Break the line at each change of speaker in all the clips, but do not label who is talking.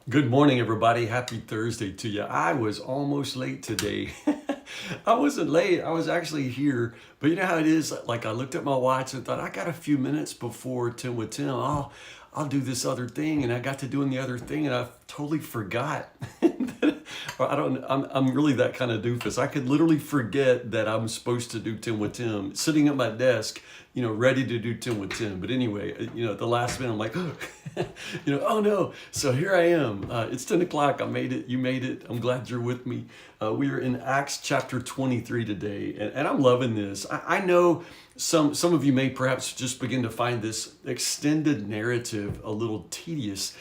Good morning, everybody. Happy Thursday to you. I was almost late today. I wasn't late. I was actually here. But you know how it is? Like I looked at my watch and thought, I got a few minutes before 10 with Tim. I'll do this other thing. And I got to doing the other thing and I totally forgot. Or I'm really that kind of doofus. I could literally forget that I'm supposed to do 10 with Tim sitting at my desk, ready to do 10 with Tim. But anyway, at the last minute, I'm like, oh no. So here I am. It's 10 o'clock. I made it. You made it. I'm glad you're with me. We are in Acts chapter 23 today, and I'm loving this. I know some of you may perhaps just begin to find this extended narrative a little tedious.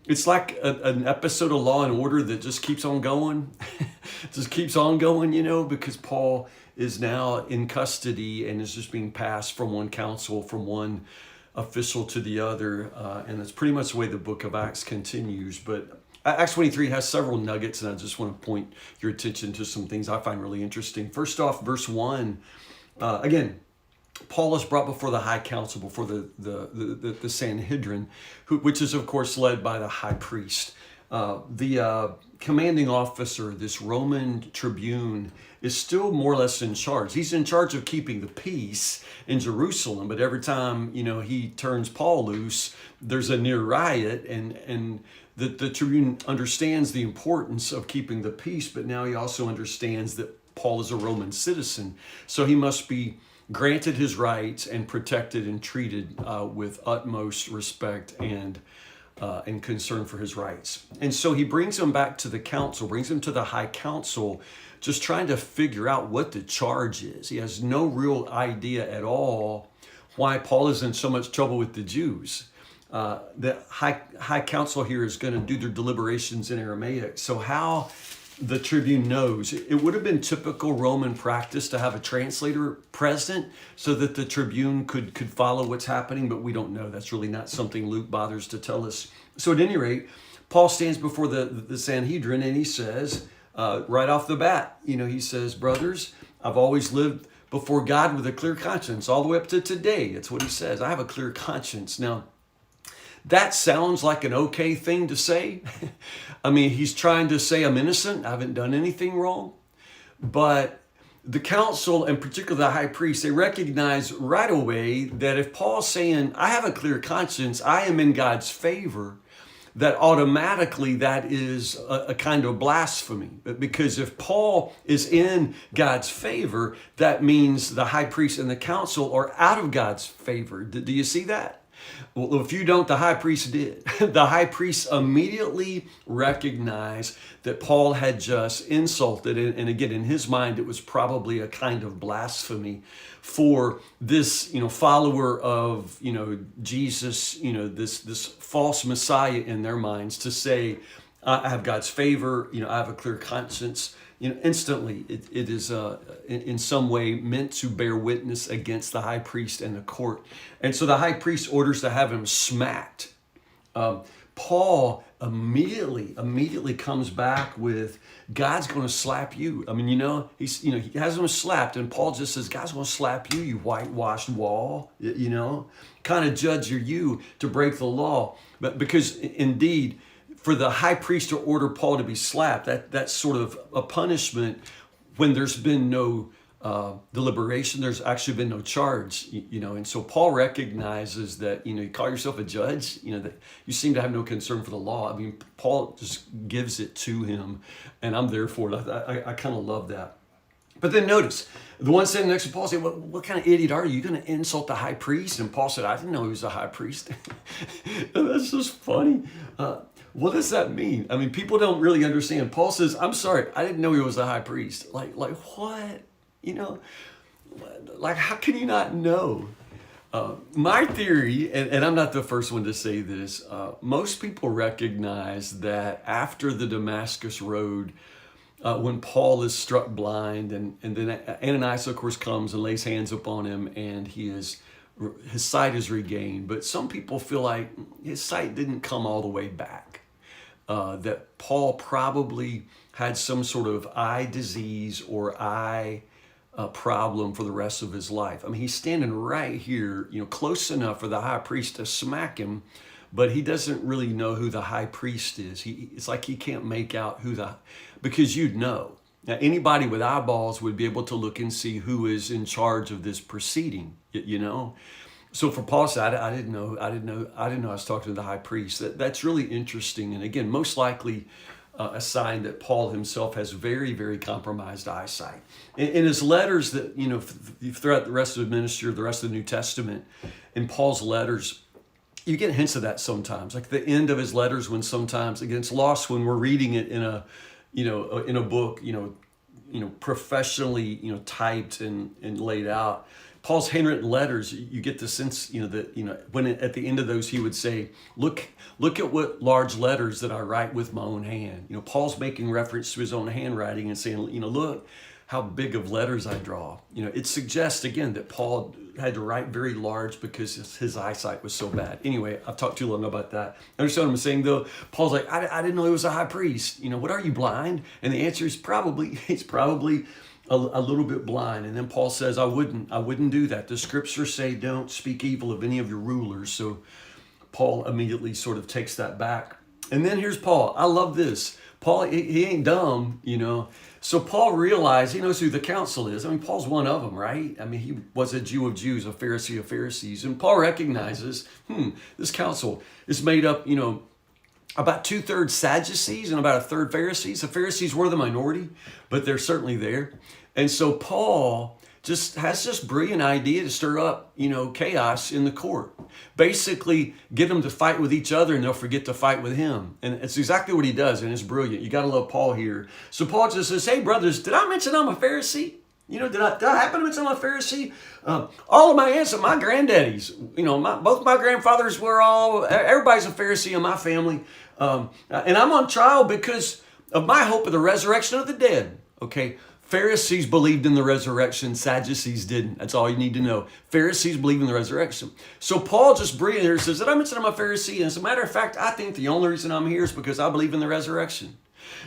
It's like an episode of Law and Order that just keeps on going, just keeps on going, because Paul is now in custody and is just being passed from one council, from one official to the other. And that's pretty much the way the book of Acts continues. But Acts 23 has several nuggets, and I just want to point your attention to some things I find really interesting. First off, verse 1, again, Paul is brought before the high council, before the Sanhedrin, which is, of course, led by the high priest. The commanding officer, this Roman tribune, is still more or less in charge. He's in charge of keeping the peace in Jerusalem, but every time, he turns Paul loose, there's a near riot, and the tribune understands the importance of keeping the peace, but now he also understands that Paul is a Roman citizen, so he must be granted his rights and protected and treated with utmost respect and concern for his rights. And so he brings him back to the council, brings him to the high council, just trying to figure out what the charge is. He has no real idea at all why Paul is in so much trouble with the Jews. The high council here is going to do their deliberations in Aramaic. So how the tribune knows, it would have been typical Roman practice to have a translator present so that the tribune could follow what's happening, but we don't know. That's really not something Luke bothers to tell us. So at any rate, Paul stands before the Sanhedrin and he says, right off the bat, he says, brothers, I've always lived before God with a clear conscience all the way up to today. That's what he says. I have a clear conscience. Now, that sounds like an okay thing to say. I mean, he's trying to say I'm innocent. I haven't done anything wrong. But the council, and particularly the high priest, they recognize right away that if Paul's saying, I have a clear conscience, I am in God's favor, that automatically that is a kind of blasphemy. Because if Paul is in God's favor, that means the high priest and the council are out of God's favor. Do you see that? Well, if you don't, the high priest did. The high priest immediately recognized that Paul had just insulted, and again, in his mind, it was probably a kind of blasphemy for this, follower of, Jesus, this false Messiah in their minds to say, I have God's favor, I have a clear conscience. Instantly, it is in some way meant to bear witness against the high priest and the court. And so the high priest orders to have him smacked. Paul immediately comes back with, God's going to slap you. I mean, he has him slapped, and Paul just says, God's going to slap you, you whitewashed wall, kind of judge you to break the law. But because indeed, for the high priest to order Paul to be slapped, that's sort of a punishment when there's been no deliberation, there's actually been no charge, and so Paul recognizes that, you call yourself a judge, that you seem to have no concern for the law. I mean, Paul just gives it to him, and I'm there for it. I kind of love that. But then notice, the one sitting next to Paul said, what kind of idiot are you? You're going to insult the high priest? And Paul said, I didn't know he was a high priest. That's just funny. What does that mean? I mean, people don't really understand. Paul says, I'm sorry, I didn't know he was a high priest. Like what? Like how can you not know? My theory, and I'm not the first one to say this, most people recognize that after the Damascus Road, when Paul is struck blind, and then Ananias, of course, comes and lays hands upon him, and his sight is regained. But some people feel like his sight didn't come all the way back. That Paul probably had some sort of eye disease or eye problem for the rest of his life. I mean, he's standing right here, close enough for the high priest to smack him, but he doesn't really know who the high priest is. It's like he can't make out because you'd know. Now, anybody with eyeballs would be able to look and see who is in charge of this proceeding, you know? So for Paul said, I didn't know I was talking to the high priest. That's really interesting. And again, most likely a sign that Paul himself has very, very compromised eyesight. In his letters that, you know, throughout the rest of the ministry, or the rest of the New Testament, in Paul's letters, you get hints of that sometimes. Like the end of his letters, when sometimes, again, it's lost when we're reading it in a book, professionally, typed and laid out. Paul's handwritten letters, you get the sense, that, when at the end of those, he would say, look at what large letters that I write with my own hand. Paul's making reference to his own handwriting and saying, look how big of letters I draw. It suggests, again, that Paul had to write very large because his eyesight was so bad. Anyway, I've talked too long about that. Understand what I'm saying, though? Paul's like, I didn't know he was a high priest. What are you, blind? And the answer is he's probably a little bit blind. And then Paul says, I wouldn't do that. The scriptures say don't speak evil of any of your rulers. So Paul immediately sort of takes that back. And then here's Paul. I love this. Paul, he ain't dumb, So Paul realized he knows who the council is. Paul's one of them, right? He was a Jew of Jews, a Pharisee of Pharisees. And Paul recognizes, this council is made up, about 2/3 Sadducees and about 1/3 Pharisees. The Pharisees were the minority, but they're certainly there. And so Paul just has this brilliant idea to stir up, chaos in the court. Basically, get them to fight with each other and they'll forget to fight with him. And it's exactly what he does, and it's brilliant. You got to love Paul here. So Paul just says, hey, brothers, did I mention I'm a Pharisee? Did I happen to mention I'm a Pharisee? All of my aunts and my granddaddies, both my grandfathers everybody's a Pharisee in my family. And I'm on trial because of my hope of the resurrection of the dead. Okay. Pharisees believed in the resurrection. Sadducees didn't. That's all you need to know. Pharisees believe in the resurrection. So Paul just brilliant here says that I mentioned I'm a Pharisee. And as a matter of fact, I think the only reason I'm here is because I believe in the resurrection.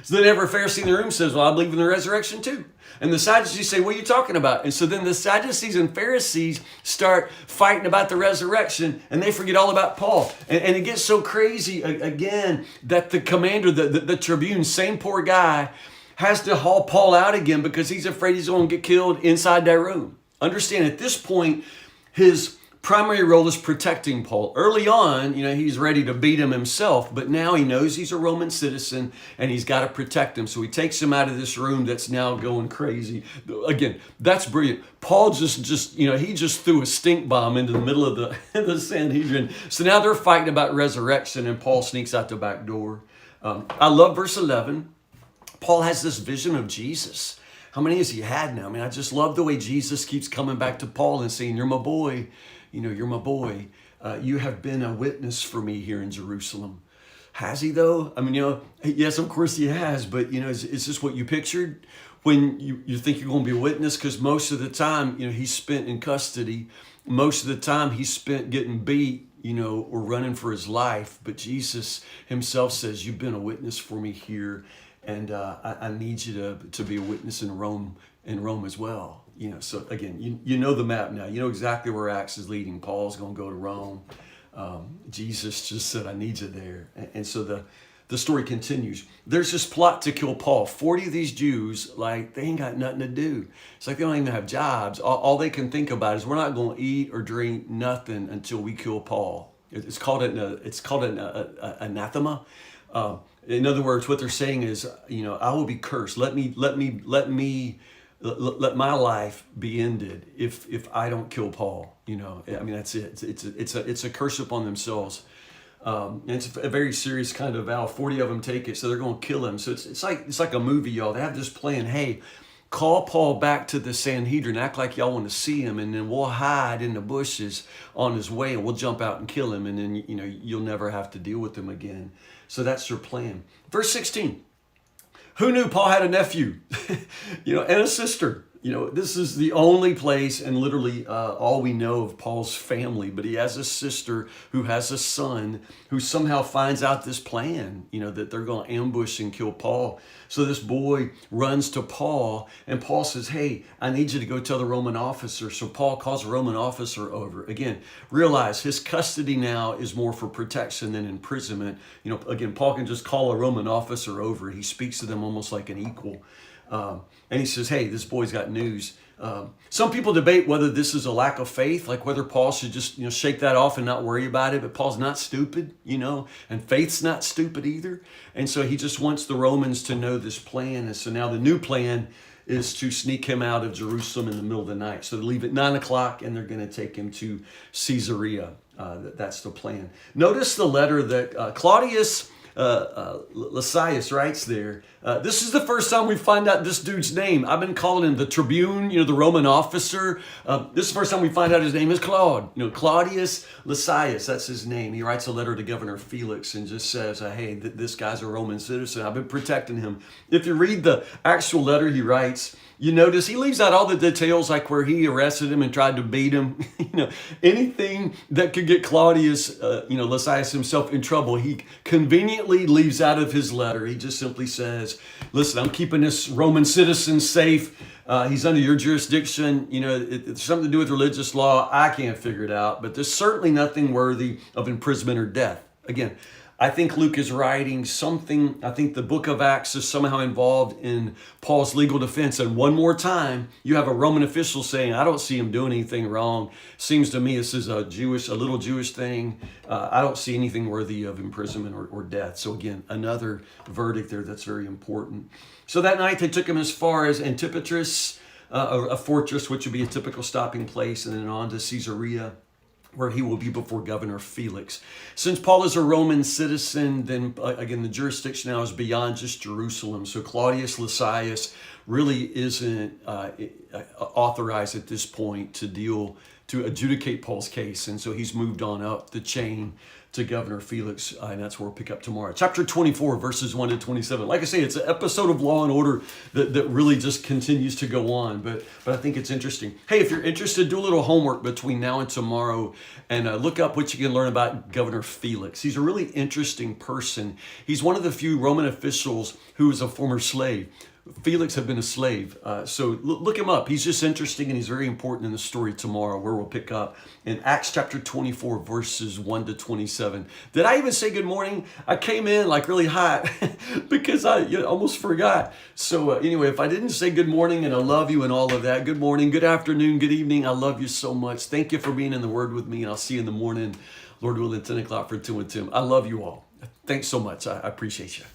So then every Pharisee in the room says, well, I believe in the resurrection too. And the Sadducees say, what are you talking about? And so then the Sadducees and Pharisees start fighting about the resurrection and they forget all about Paul. And it gets so crazy again that the commander, the tribune, same poor guy, has to haul Paul out again because he's afraid he's going to get killed inside that room. Understand, at this point, his primary role is protecting Paul. Early on, he's ready to beat him himself, but now he knows he's a Roman citizen and he's got to protect him. So he takes him out of this room that's now going crazy. Again, that's brilliant. Paul he just threw a stink bomb into the middle of the Sanhedrin. So now they're fighting about resurrection and Paul sneaks out the back door. I love verse 11. Paul has this vision of Jesus. How many has he had now? I just love the way Jesus keeps coming back to Paul and saying, you're my boy. You're my boy. You have been a witness for me here in Jerusalem. Has he though? Yes, of course he has. But, is this what you pictured when you think you're going to be a witness? Because most of the time, he's spent in custody. Most of the time he's spent getting beat, or running for his life. But Jesus himself says, you've been a witness for me here. And I need you to be a witness in Rome as well. So again, you know the map now. You know exactly where Acts is leading. Paul's going to go to Rome. Jesus just said, I need you there. And so the story continues. There's this plot to kill Paul. 40 of these Jews, they ain't got nothing to do. It's like they don't even have jobs. All they can think about is we're not going to eat or drink nothing until we kill Paul. It's called an anathema. In other words, what they're saying is, I will be cursed. Let my life be ended if I don't kill Paul. That's it. It's a curse upon themselves. And it's a very serious kind of vow. 40 of them take it, so they're going to kill him. So it's like a movie, y'all. They have this plan. Hey, call Paul back to the Sanhedrin, act like y'all want to see him, and then we'll hide in the bushes on his way, and we'll jump out and kill him, and then you'll never have to deal with him again. So that's their plan. Verse 16. Who knew Paul had a nephew, and a sister? This is the only place and literally all we know of Paul's family, but he has a sister who has a son who somehow finds out this plan, that they're going to ambush and kill Paul. So this boy runs to Paul, and Paul says, hey, I need you to go tell the Roman officer. So Paul calls a Roman officer over. Again, realize his custody now is more for protection than imprisonment. Again, Paul can just call a Roman officer over. He speaks to them almost like an equal. And he says, hey, this boy's got news. Some people debate whether this is a lack of faith, like whether Paul should just shake that off and not worry about it. But Paul's not stupid, and faith's not stupid either. And so he just wants the Romans to know this plan. And so now the new plan is to sneak him out of Jerusalem in the middle of the night. So they leave at 9 o'clock and they're going to take him to Caesarea. That's the plan. Notice the letter that Claudius Lysias writes there. This is the first time we find out this dude's name. I've been calling him the tribune, the Roman officer. This is the first time we find out his name is Claude. Claudius Lysias, that's his name. He writes a letter to Governor Felix and just says, hey, this guy's a Roman citizen. I've been protecting him. If you read the actual letter he writes, you notice he leaves out all the details, like where he arrested him and tried to beat him. Anything that could get Claudius, Lysias himself in trouble, he conveniently leaves out of his letter. He just simply says, listen, I'm keeping this Roman citizen safe. He's under your jurisdiction. It's something to do with religious law. I can't figure it out, but there's certainly nothing worthy of imprisonment or death. Again, I think Luke is writing something. I think the book of Acts is somehow involved in Paul's legal defense. And one more time, you have a Roman official saying, I don't see him doing anything wrong. Seems to me this is a little Jewish thing. I don't see anything worthy of imprisonment or death. So again, another verdict there that's very important. So that night they took him as far as Antipatris, a fortress, which would be a typical stopping place, and then on to Caesarea, where he will be before Governor Felix. Since Paul is a Roman citizen, then again, the jurisdiction now is beyond just Jerusalem. So Claudius Lysias really isn't authorized at this point to adjudicate Paul's case. And so he's moved on up the chain to Governor Felix, and that's where we'll pick up tomorrow. Chapter 24, verses 1 to 27. Like I say, it's an episode of Law and Order that really just continues to go on, but I think it's interesting. Hey, if you're interested, do a little homework between now and tomorrow and look up what you can learn about Governor Felix. He's a really interesting person. He's one of the few Roman officials who is a former slave. Felix had been a slave. So look him up. He's just interesting, and he's very important in the story tomorrow, where we'll pick up in Acts chapter 24, verses 1 to 27. Did I even say good morning? I came in like really hot because I almost forgot. So anyway, if I didn't say good morning and I love you and all of that, good morning, good afternoon, good evening. I love you so much. Thank you for being in the Word with me, and I'll see you in the morning, Lord willing, 10 o'clock for 10 with Tim. I love you all. Thanks so much. I appreciate you.